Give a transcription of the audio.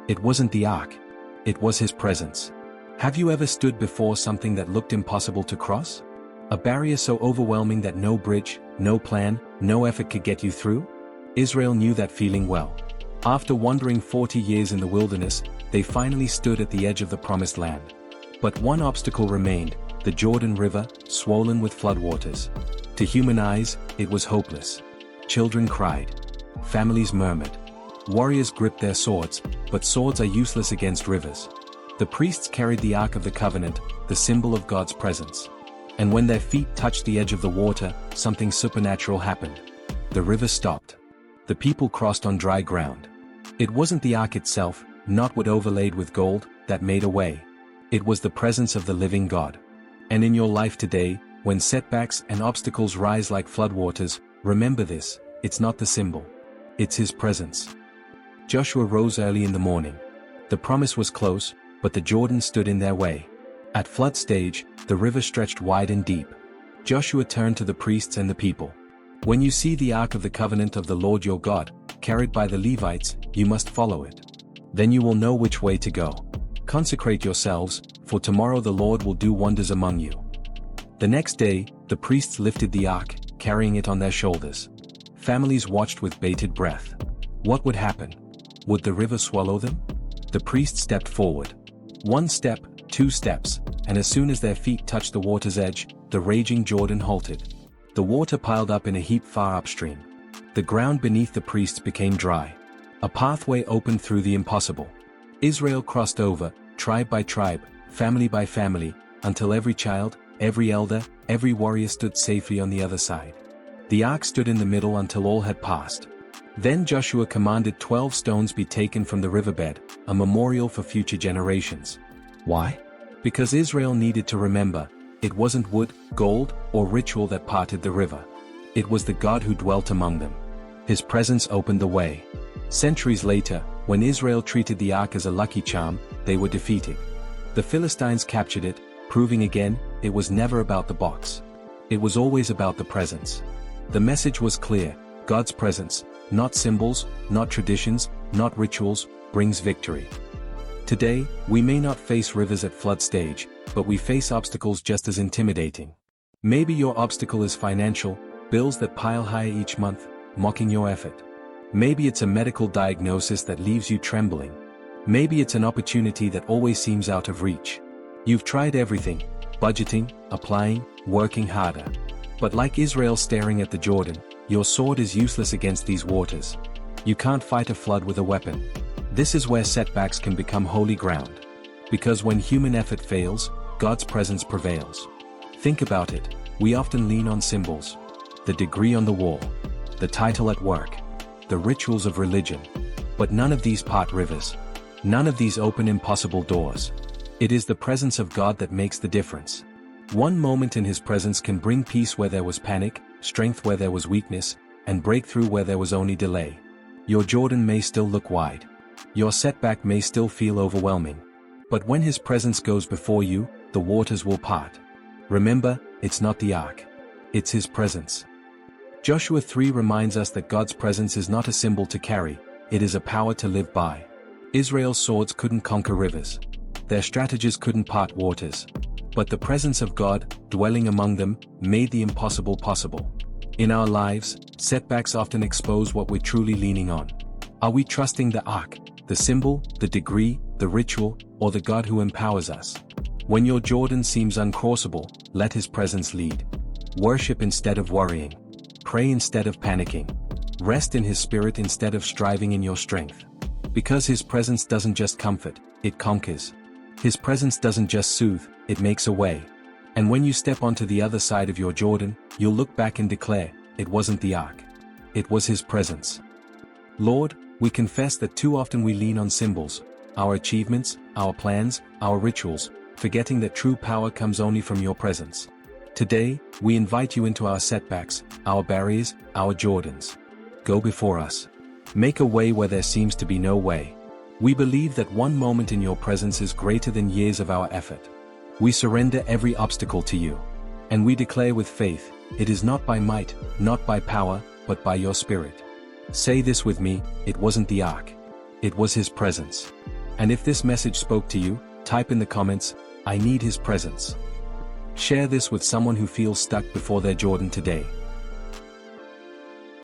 It wasn't the ark. It was his presence. Have you ever stood before something that looked impossible to cross? A barrier so overwhelming that no bridge, no plan, no effort could get you through? Israel knew that feeling well. After wandering 40 years in the wilderness, they finally stood at the edge of the promised land. But one obstacle remained, the Jordan River, swollen with floodwaters. To human eyes, it was hopeless. Children cried. Families murmured. Warriors gripped their swords, but swords are useless against rivers. The priests carried the Ark of the Covenant, the symbol of God's presence. And when their feet touched the edge of the water, something supernatural happened. The river stopped. The people crossed on dry ground. It wasn't the ark itself, not what overlaid with gold, that made a way. It was the presence of the living God. And in your life today, when setbacks and obstacles rise like floodwaters, remember this, it's not the symbol. It's his presence. Joshua rose early in the morning. The promise was close, but the Jordan stood in their way. At flood stage, the river stretched wide and deep. Joshua turned to the priests and the people. When you see the Ark of the Covenant of the Lord your God, carried by the Levites, you must follow it. Then you will know which way to go. Consecrate yourselves, for tomorrow the Lord will do wonders among you. The next day, the priests lifted the ark, carrying it on their shoulders. Families watched with bated breath. What would happen? Would the river swallow them? The priests stepped forward. 1 step, 2 steps, and as soon as their feet touched the water's edge, the raging Jordan halted. The water piled up in a heap far upstream. The ground beneath the priests became dry. A pathway opened through the impossible. Israel crossed over, tribe by tribe, family by family, until every child, every elder, every warrior stood safely on the other side. The ark stood in the middle until all had passed. Then Joshua commanded 12 stones be taken from the riverbed, a memorial for future generations. Why? Because Israel needed to remember, it wasn't wood, gold, or ritual that parted the river. It was the God who dwelt among them. His presence opened the way. Centuries later, when Israel treated the ark as a lucky charm, they were defeated. The Philistines captured it, proving again, it was never about the box. It was always about the presence. The message was clear, God's presence, not symbols, not traditions, not rituals, brings victory. Today, we may not face rivers at flood stage, but we face obstacles just as intimidating. Maybe your obstacle is financial, bills that pile higher each month, mocking your effort. Maybe it's a medical diagnosis that leaves you trembling. Maybe it's an opportunity that always seems out of reach. You've tried everything, budgeting, applying, working harder. But like Israel staring at the Jordan, your sword is useless against these waters. You can't fight a flood with a weapon. This is where setbacks can become holy ground. Because when human effort fails, God's presence prevails. Think about it, we often lean on symbols. The degree on the wall, the title at work, the rituals of religion. But none of these part rivers. None of these open impossible doors. It is the presence of God that makes the difference. One moment in His presence can bring peace where there was panic, strength where there was weakness, and breakthrough where there was only delay. Your Jordan may still look wide. Your setback may still feel overwhelming. But when His presence goes before you, the waters will part. Remember, it's not the ark. It's His presence. Joshua 3 reminds us that God's presence is not a symbol to carry, it is a power to live by. Israel's swords couldn't conquer rivers. Their strategies couldn't part waters. But the presence of God, dwelling among them, made the impossible possible. In our lives, setbacks often expose what we're truly leaning on. Are we trusting the ark, the symbol, the degree, the ritual, or the God who empowers us? When your Jordan seems uncrossable, let His presence lead. Worship instead of worrying. Pray instead of panicking. Rest in His Spirit instead of striving in your strength. Because His presence doesn't just comfort, it conquers. His presence doesn't just soothe, it makes a way. And when you step onto the other side of your Jordan, you'll look back and declare, it wasn't the ark. It was His presence. Lord, we confess that too often we lean on symbols, our achievements, our plans, our rituals, forgetting that true power comes only from your presence. Today, we invite you into our setbacks, our barriers, our Jordans. Go before us. Make a way where there seems to be no way. We believe that one moment in your presence is greater than years of our effort. We surrender every obstacle to you. And we declare with faith, it is not by might, not by power, but by your Spirit. Say this with me, it wasn't the ark. It was His presence. And if this message spoke to you, type in the comments, "I need His presence." Share this with someone who feels stuck before their Jordan today.